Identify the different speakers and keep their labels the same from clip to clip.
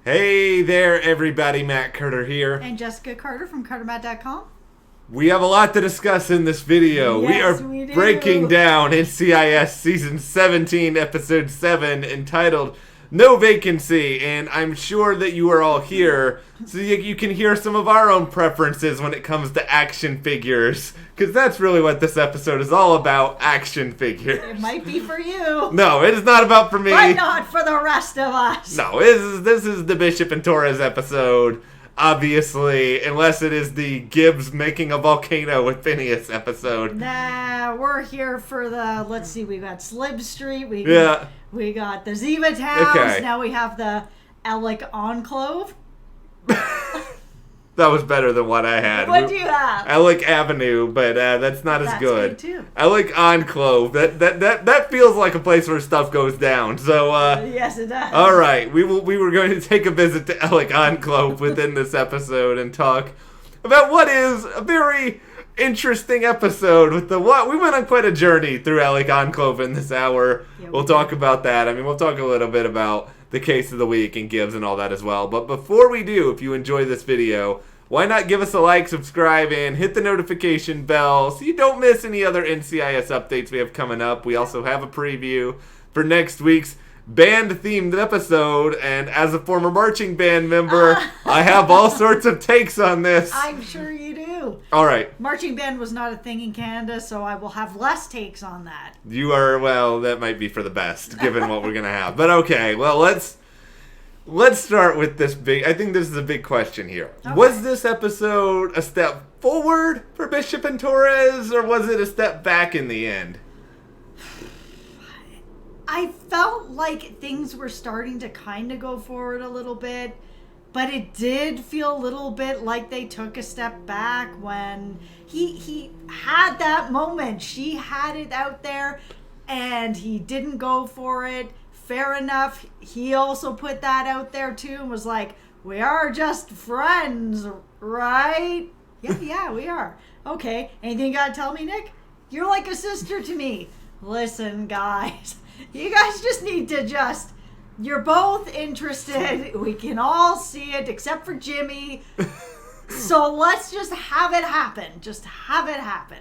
Speaker 1: Hey there, everybody. Matt Carter here.
Speaker 2: And Jessica Carter from CARTERMATT.com.
Speaker 1: We have a lot to discuss in this video.
Speaker 2: Yes,
Speaker 1: we
Speaker 2: we do.
Speaker 1: breaking down NCIS Season 17, Episode 7, entitled No Vacancy. And I'm sure that you are all here so you can hear some of our own preferences when it comes to action figures. Because that's really what this episode is all about, action figures.
Speaker 2: It might be for you.
Speaker 1: No, it is not about for me.
Speaker 2: But not for the rest of us.
Speaker 1: No, this is the Bishop and Torres episode, obviously, unless it is the Gibbs making a volcano with Phineas episode.
Speaker 2: Nah, we're here for the, let's see, we got Slib Street, we got the Ziva towns,
Speaker 1: Okay.
Speaker 2: Now we have the Ellick Enclave.
Speaker 1: That was better than what I had.
Speaker 2: What do you have?
Speaker 1: Ellick Avenue, but that's not as good.
Speaker 2: That's good too.
Speaker 1: Ellick Enclave. That feels like a place where stuff goes down. So
Speaker 2: yes, it does.
Speaker 1: all right, we were going to take a visit to Ellick Enclave within this episode and talk about what is a very interesting episode with we went on quite a journey through Ellick Enclave in this hour.
Speaker 2: Yeah,
Speaker 1: We'll talk about that. I mean, we'll talk a little bit about the case of the week and Gibbs and all that as well. But before we do, if you enjoy this video, why not give us a like, subscribe, and hit the notification bell so you don't miss any other NCIS updates we have coming up. We also have a preview for next week's band-themed episode, and as a former marching band member, I have all sorts of takes on this.
Speaker 2: I'm sure you do.
Speaker 1: All right.
Speaker 2: Marching band was not a thing in Canada, so I will have less takes on that.
Speaker 1: You are, well, that might be for the best, given what we're going to have. But okay, well, let's start with this I think this is a big question here.
Speaker 2: Okay.
Speaker 1: Was this episode a step forward for Bishop and Torres, or was it a step back in the end?
Speaker 2: I felt like things were starting to kind of go forward a little bit, but it did feel a little bit like they took a step back when he had that moment. She had it out there, and he didn't go for it. Fair enough. He also put that out there, too, and was like, we are just friends, right? Yeah, we are. Okay, anything you gotta tell me, Nick? You're like a sister to me. Listen, guys. You guys just need to you're both interested. We can all see it except for Jimmy. So let's just have it happen. Just have it happen.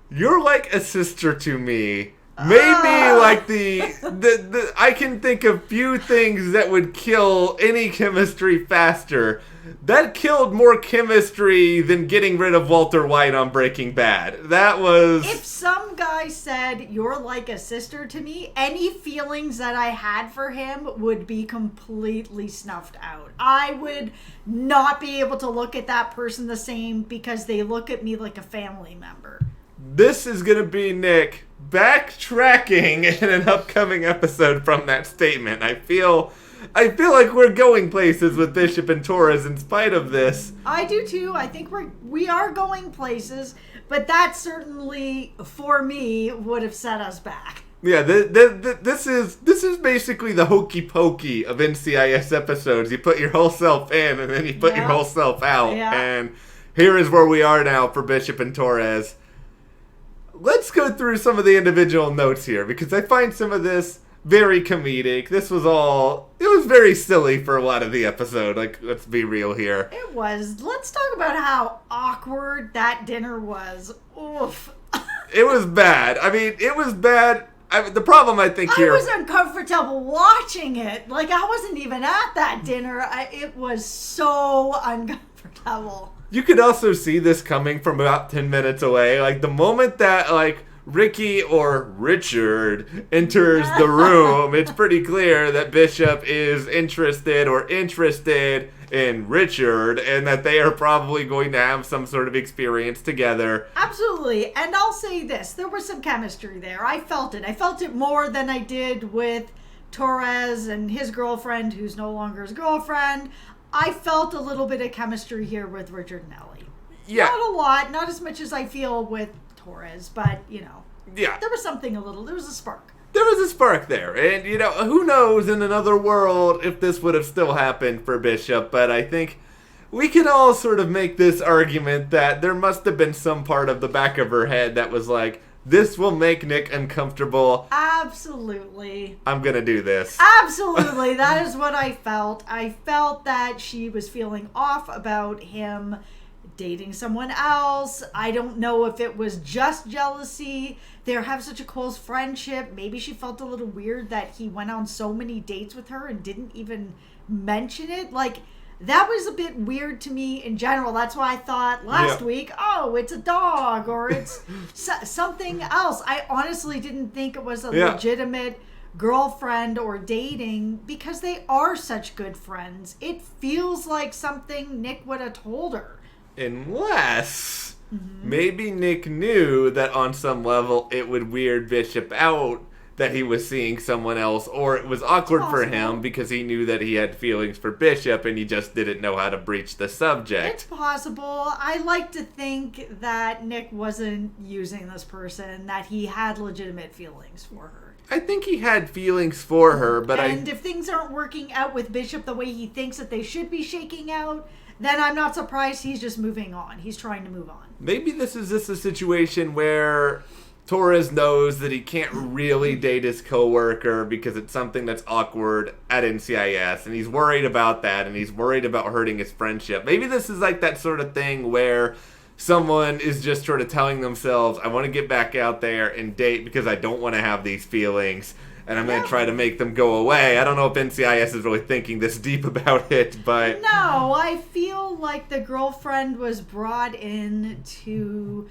Speaker 1: You're like a sister to me. Maybe like the I can think of few things that would kill any chemistry faster. That killed more chemistry than getting rid of Walter White on Breaking Bad. That was...
Speaker 2: If some guy said, you're like a sister to me, any feelings that I had for him would be completely snuffed out. I would not be able to look at that person the same because they look at me like a family member.
Speaker 1: This is going to be Nick backtracking in an upcoming episode from that statement. I feel like we're going places with Bishop and Torres in spite of this.
Speaker 2: I do too. I think we are going places, but that certainly, for me, would have set us back.
Speaker 1: Yeah, this is basically the hokey pokey of NCIS episodes. You put your whole self in, and then you put your whole self out.
Speaker 2: Yeah.
Speaker 1: And here is where we are now for Bishop and Torres. Let's go through some of the individual notes here, because I find some of this very comedic. It was very silly for a lot of the episode. Like, let's be real here.
Speaker 2: It was. Let's talk about how awkward that dinner was. Oof.
Speaker 1: It was bad. I mean, it was bad. The problem, I think, here...
Speaker 2: I was uncomfortable watching it. Like, I wasn't even at that dinner. It was so uncomfortable.
Speaker 1: You could also see this coming from about 10 minutes away. Like, the moment that, like, Ricky or Richard enters the room, it's pretty clear that Bishop is interested in Richard, and that they are probably going to have some sort of experience together.
Speaker 2: Absolutely. And I'll say this. There was some chemistry there. I felt it. I felt it more than I did with Torres and his girlfriend, who's no longer his girlfriend. I felt a little bit of chemistry here with Richard and Ellie.
Speaker 1: Yeah.
Speaker 2: Not a lot. Not as much as I feel with Torres, but,
Speaker 1: Yeah.
Speaker 2: there was there was a spark.
Speaker 1: There was a spark there, and, who knows in another world if this would have still happened for Bishop, but I think we can all sort of make this argument that there must have been some part of the back of her head that was like, This will make Nick uncomfortable.
Speaker 2: Absolutely.
Speaker 1: I'm going to do this.
Speaker 2: Absolutely. That is what I felt. I felt that she was feeling off about him dating someone else. I don't know if it was just jealousy. They have such a close friendship. Maybe she felt a little weird that he went on so many dates with her and didn't even mention it. Like, that was a bit weird to me in general. That's why I thought last week, oh, it's a dog or it's something else. I honestly didn't think it was a legitimate girlfriend or dating because they are such good friends. It feels like something Nick would have told her. Unless
Speaker 1: maybe Nick knew that on some level it would weird Bishop out that he was seeing someone else, or it was awkward for him because he knew that he had feelings for Bishop and he just didn't know how to breach the subject.
Speaker 2: It's possible. I like to think that Nick wasn't using this person, that he had legitimate feelings for her.
Speaker 1: I think he had feelings for her, but
Speaker 2: And if things aren't working out with Bishop the way he thinks that they should be shaking out, then I'm not surprised he's just moving on. He's trying to move on.
Speaker 1: Maybe this is just a situation where Torres knows that he can't really date his coworker because it's something that's awkward at NCIS, and he's worried about that, and he's worried about hurting his friendship. Maybe this is like that sort of thing where someone is just sort of telling themselves, I want to get back out there and date because I don't want to have these feelings, and I'm going to try to make them go away. I don't know if NCIS is really thinking this deep about it, but...
Speaker 2: No, I feel like the girlfriend was brought in to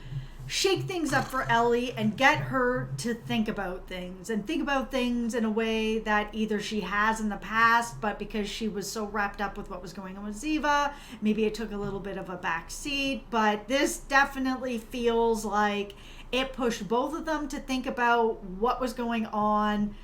Speaker 2: shake things up for Ellie and get her to think about things in a way that either she has in the past, but because she was so wrapped up with what was going on with Ziva, maybe it took a little bit of a back seat. But this definitely feels like it pushed both of them to think about what was going on.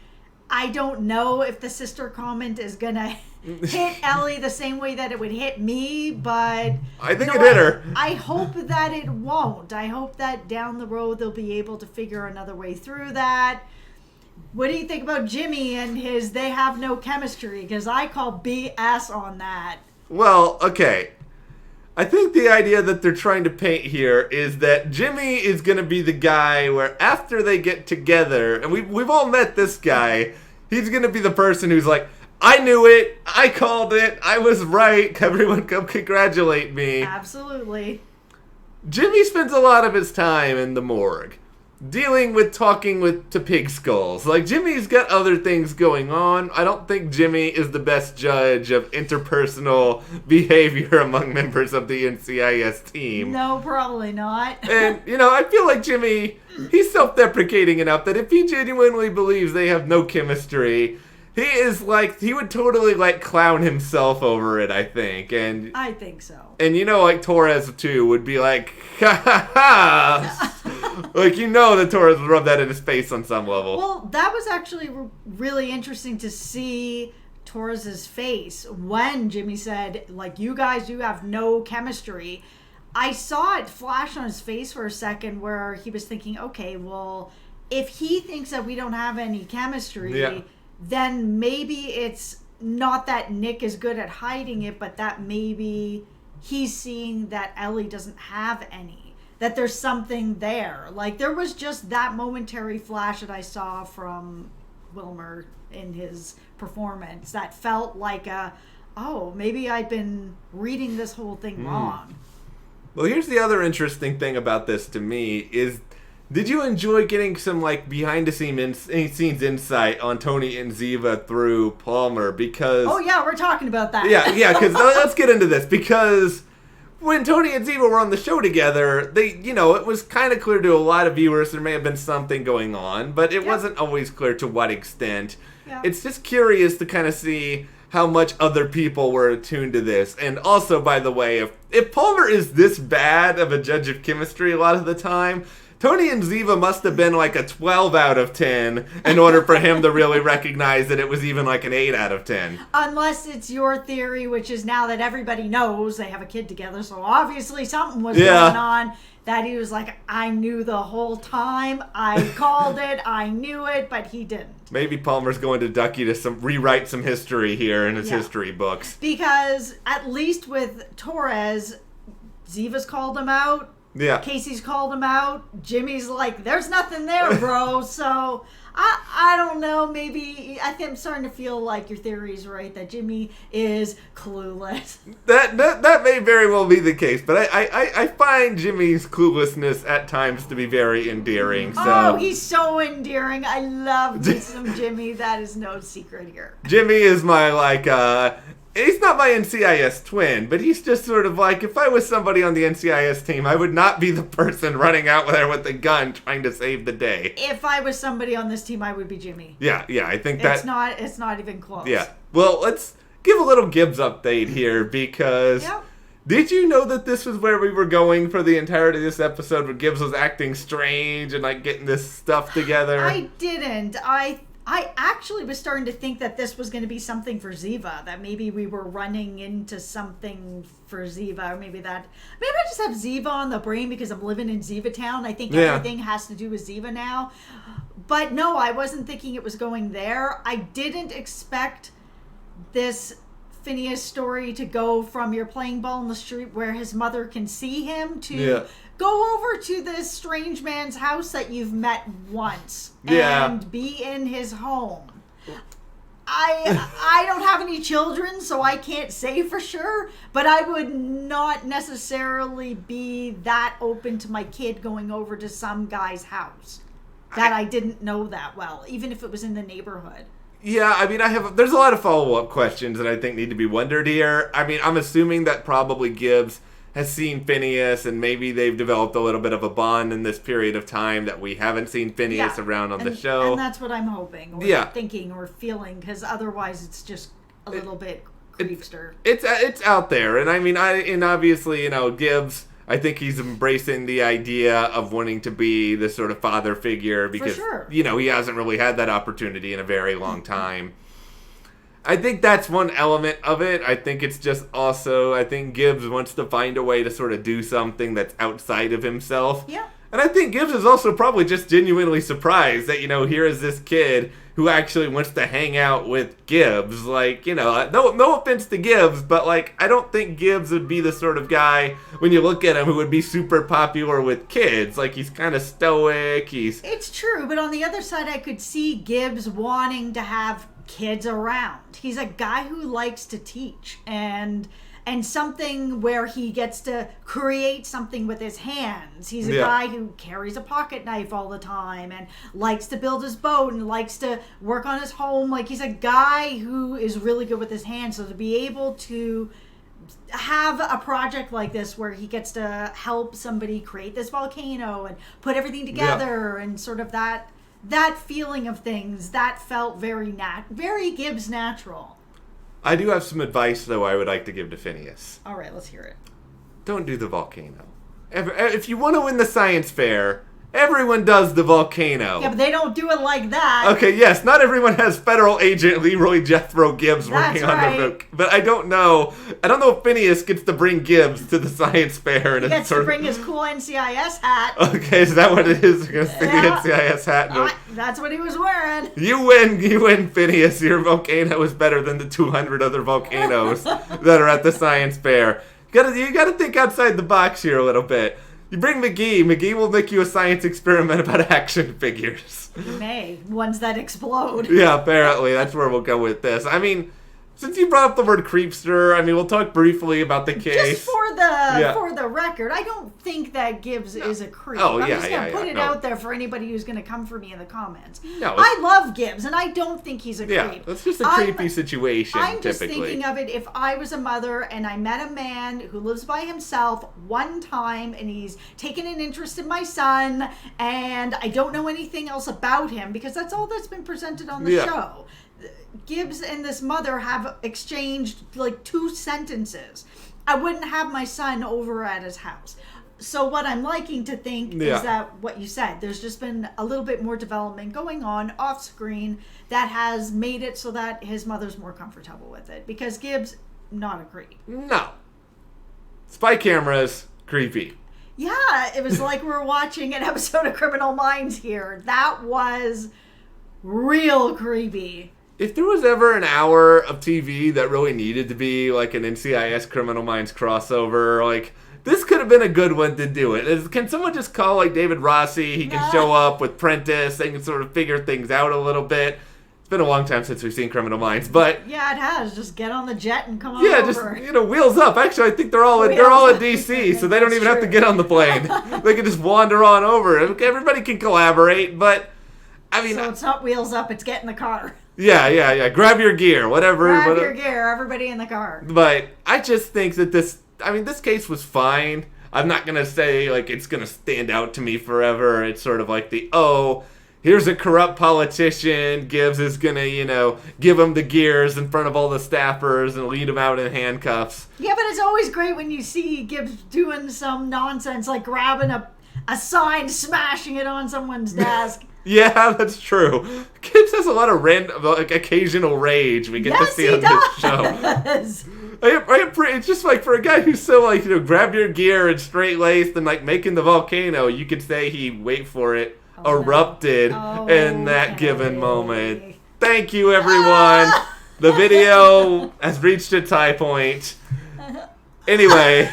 Speaker 2: I don't know if the sister comment is gonna hit Ellie the same way that it would hit me, but
Speaker 1: I think it hit her.
Speaker 2: I hope that it won't. I hope that down the road they'll be able to figure another way through that. What do you think about Jimmy and his they have no chemistry? Because I call BS on that.
Speaker 1: Well, okay. I think the idea that they're trying to paint here is that Jimmy is going to be the guy where after they get together, and we've all met this guy, he's going to be the person who's like, I knew it, I called it, I was right, everyone come congratulate me.
Speaker 2: Absolutely.
Speaker 1: Jimmy spends a lot of his time in the morgue, dealing with talking to pig skulls. Like, Jimmy's got other things going on. I don't think Jimmy is the best judge of interpersonal behavior among members of the NCIS team.
Speaker 2: No, probably not.
Speaker 1: And, I feel like Jimmy, he's self-deprecating enough that if he genuinely believes they have no chemistry, he would totally, clown himself over it, I think. And
Speaker 2: I think so.
Speaker 1: And Torres, too, would be like, ha ha ha! That Torres would rub that in his face on some level.
Speaker 2: Well, that was actually really interesting to see Torres's face when Jimmy said, you guys do have no chemistry. I saw it flash on his face for a second where he was thinking, okay, well, if he thinks that we don't have any chemistry, then maybe it's not that Nick is good at hiding it, but that maybe he's seeing that Ellie doesn't have any. That there's something there. There was just that momentary flash that I saw from Wilmer in his performance that felt like maybe I've been reading this whole thing wrong.
Speaker 1: Well, here's the other interesting thing about this to me is, did you enjoy getting some behind the scenes insight on Tony and Ziva through Palmer? Because
Speaker 2: we're talking about that.
Speaker 1: Yeah, because let's get into this, because when Tony and Ziva were on the show together, it was kind of clear to a lot of viewers there may have been something going on, but it wasn't always clear to what extent.
Speaker 2: Yep.
Speaker 1: It's just curious to kind of see how much other people were attuned to this. And also, by the way, if Palmer is this bad of a judge of chemistry a lot of the time, Tony and Ziva must have been a 12 out of 10 in order for him to really recognize that it was even an 8 out of 10.
Speaker 2: Unless it's your theory, which is now that everybody knows they have a kid together, so obviously something was going on, that he was like, I knew the whole time, I called it, I knew it, but he didn't.
Speaker 1: Maybe Palmer's going to duck you to rewrite some history here in his history books.
Speaker 2: Because at least with Torres, Ziva's called him out.
Speaker 1: Yeah.
Speaker 2: Casey's called him out. Jimmy's like, there's nothing there, bro. So I don't know. Maybe I think I'm starting to feel like your theory is right, that Jimmy is clueless.
Speaker 1: That may very well be the case, but I find Jimmy's cluelessness at times to be very endearing. So.
Speaker 2: Oh, he's so endearing. I love me some Jimmy. That is no secret here.
Speaker 1: Jimmy is my, he's not my NCIS twin, but he's just sort of like, if I was somebody on the NCIS team, I would not be the person running out there with a gun trying to save the day.
Speaker 2: If I was somebody on this team, I would be Jimmy.
Speaker 1: Yeah, I think that...
Speaker 2: It's not even close.
Speaker 1: Yeah. Well, let's give a little Gibbs update here, because...
Speaker 2: Yep.
Speaker 1: Did you know that this was where we were going for the entirety of this episode, where Gibbs was acting strange and, getting this stuff together?
Speaker 2: I didn't. I actually was starting to think that this was going to be something for Ziva, that maybe we were running into something for Ziva, or maybe I just have Ziva on the brain because I'm living in Ziva town. I think everything has to do with Ziva now. But no, I wasn't thinking it was going there. I didn't expect this Phineas story to go from you're playing ball in the street where his mother can see him to go over to this strange man's house that you've met once and be in his home. I don't have any children, so I can't say for sure, but I would not necessarily be that open to my kid going over to some guy's house that I didn't know that well, even if it was in the neighborhood.
Speaker 1: Yeah, I mean, there's a lot of follow-up questions that I think need to be wondered here. I mean, I'm assuming that probably Gibbs has seen Phineas, and maybe they've developed a little bit of a bond in this period of time that we haven't seen Phineas around on the show.
Speaker 2: And that's what I'm hoping, or thinking, or feeling, because otherwise it's just a little bit creepster.
Speaker 1: It's out there, and I mean, obviously, Gibbs, I think he's embracing the idea of wanting to be this sort of father figure because, he hasn't really had that opportunity in a very long time. I think that's one element of it. I think it's just also, I think Gibbs wants to find a way to sort of do something that's outside of himself. Yeah. And I think Gibbs is also probably just genuinely surprised that, here is this kid who actually wants to hang out with Gibbs. No offense to Gibbs, but, I don't think Gibbs would be the sort of guy, when you look at him, who would be super popular with kids. He's kind of stoic.
Speaker 2: It's true, but on the other side, I could see Gibbs wanting to have kids around. He's a guy who likes to teach, and something where he gets to create something with his hands. He's a guy who carries a pocket knife all the time and likes to build his boat and likes to work on his home. He's a guy who is really good with his hands. So to be able to have a project like this where he gets to help somebody create this volcano and put everything together and sort of that feeling of things, that felt very Gibbs natural.
Speaker 1: I do have some advice, though, I would like to give to Phineas.
Speaker 2: All right, let's hear it.
Speaker 1: Don't do the volcano. If you want to win the science fair, everyone does the volcano.
Speaker 2: Yeah, but they don't do it like that.
Speaker 1: Okay, yes, not everyone has federal agent Leroy Jethro Gibbs working on their book. But I don't know if Phineas gets to bring Gibbs to the science fair.
Speaker 2: He gets to bring his cool NCIS hat.
Speaker 1: Okay, is that what it is? You're going to stick the NCIS hat?
Speaker 2: That's what he was wearing.
Speaker 1: You win, Phineas. Your volcano is better than the 200 other volcanoes that are at the science fair. You gotta think outside the box here a little bit. You bring McGee. McGee will make you a science experiment about action figures.
Speaker 2: He may. Ones that explode.
Speaker 1: Yeah, apparently. That's where we'll go with this. I mean, since you brought up the word creepster, we'll talk briefly about the case.
Speaker 2: Just for the record, I don't think that Gibbs is a creep.
Speaker 1: Oh,
Speaker 2: I'm just going to put it out there for anybody who's going to come for me in the comments.
Speaker 1: No,
Speaker 2: I love Gibbs, and I don't think he's a creep.
Speaker 1: Yeah, it's just a creepy situation,
Speaker 2: I'm just
Speaker 1: typically.
Speaker 2: thinking of it if I was a mother and I met a man who lives by himself one time and he's taken an interest in my son and I don't know anything else about him because that's all that's been presented on the show. Gibbs and this mother have exchanged 2 sentences. I wouldn't have my son over at his house. So what I'm liking to think is that what you said, there's just been a little bit more development going on off screen that has made it so that his mother's more comfortable with it. Because Gibbs, not a creep.
Speaker 1: No. Spy cameras, creepy.
Speaker 2: Yeah, it was like we were watching an episode of Criminal Minds here. That was real creepy.
Speaker 1: If there was ever an hour of TV that really needed to be an NCIS Criminal Minds crossover, this could have been a good one to do it. Can someone just call like David Rossi? He can show up with Prentice. They can sort of figure things out a little bit. It's been a long time since we've seen Criminal Minds, but
Speaker 2: yeah, it has. Just get on the jet and come on over.
Speaker 1: Yeah, just wheels up. Actually, I think they're all in DC, so they don't even have to get on the plane. They can just wander on over. Everybody can collaborate, but I mean,
Speaker 2: so it's not wheels up. It's get in the car.
Speaker 1: Yeah. Grab your gear, whatever.
Speaker 2: Grab your gear. Everybody in the car.
Speaker 1: But I just think that this case was fine. I'm not gonna say like it's gonna stand out to me forever. It's sort of like here's a corrupt politician. Gibbs is gonna, give him the gears in front of all the staffers and lead him out in handcuffs.
Speaker 2: Yeah, but it's always great when you see Gibbs doing some nonsense, like grabbing a sign, smashing it on someone's desk.
Speaker 1: Yeah, that's true. Gibbs has a lot of occasional rage we get to see on this show. It's just like for a guy who's so grab your gear and straight laced and making the volcano, you could say he erupted in that given moment. Thank you, everyone. The video has reached its high point. Anyway,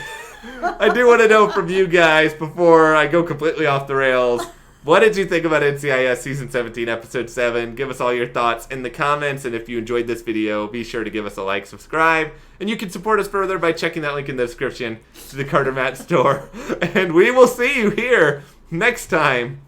Speaker 1: I do want to know from you guys before I go completely off the rails. What did you think about NCIS Season 17, Episode 7? Give us all your thoughts in the comments, and if you enjoyed this video, be sure to give us a like, subscribe, and you can support us further by checking that link in the description to the CARTERMATT store. And we will see you here next time.